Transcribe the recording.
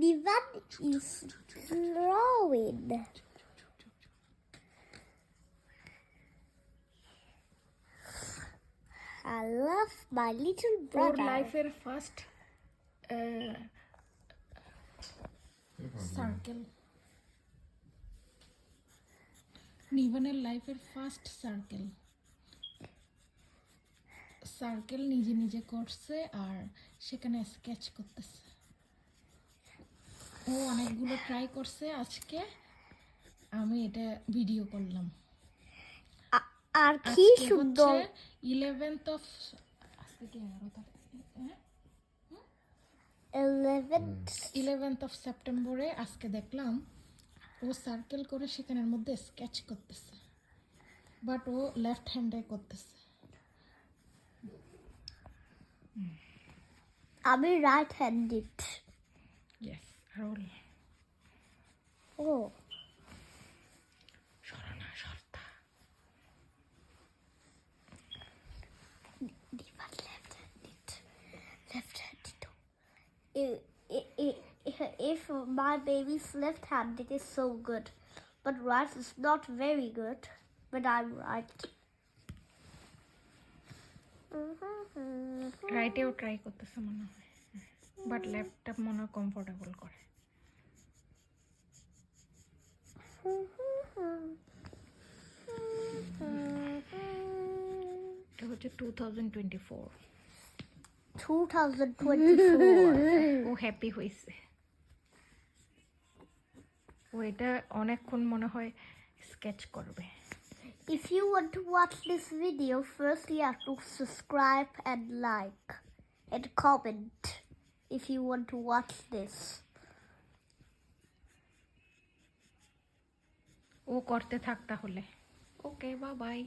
Nivan is drawing. I love my little or brother. লাইফের first circle, নিভানের লাইফের first circle নিজে নিজে করছে আর সেখানে স্কেচ করতেছে। ও অনেকগুলো ট্রাই করছে, আজকে আমি এটা ভিডিও করলাম। আর কি আজকে সুন্দর। হচ্ছে 11th of আজকে কি 11 তারিখ? 11th of সেপ্টেম্বরে আজকে দেখলাম ও সার্কেল করে সেখানের মধ্যে স্কেচ করতেছে, বাট ও লেফট হ্যান্ডে করতেছে। আমি রাইট হ্যান্ডেড। ইয়েস, রোল ও সরানা সরতা। Nivan left-handed. If my baby's left-handed is so good, but right is not very good, but I'm right. রাইটেও ট্রাই করতেছে মনে হয়, বাট লেফটটা মনে হয় কমফোর্টেবল করে। এটা হচ্ছে 2024। 2024. ও হ্যাপি হয়েছে। ও এটা অনেকক্ষণ মনে হয় স্কেচ করবে। If you want to watch this video, first you have to subscribe and like and comment if you want to watch this. ও করতে থাক তাহলে। ওকে, বাই বাই।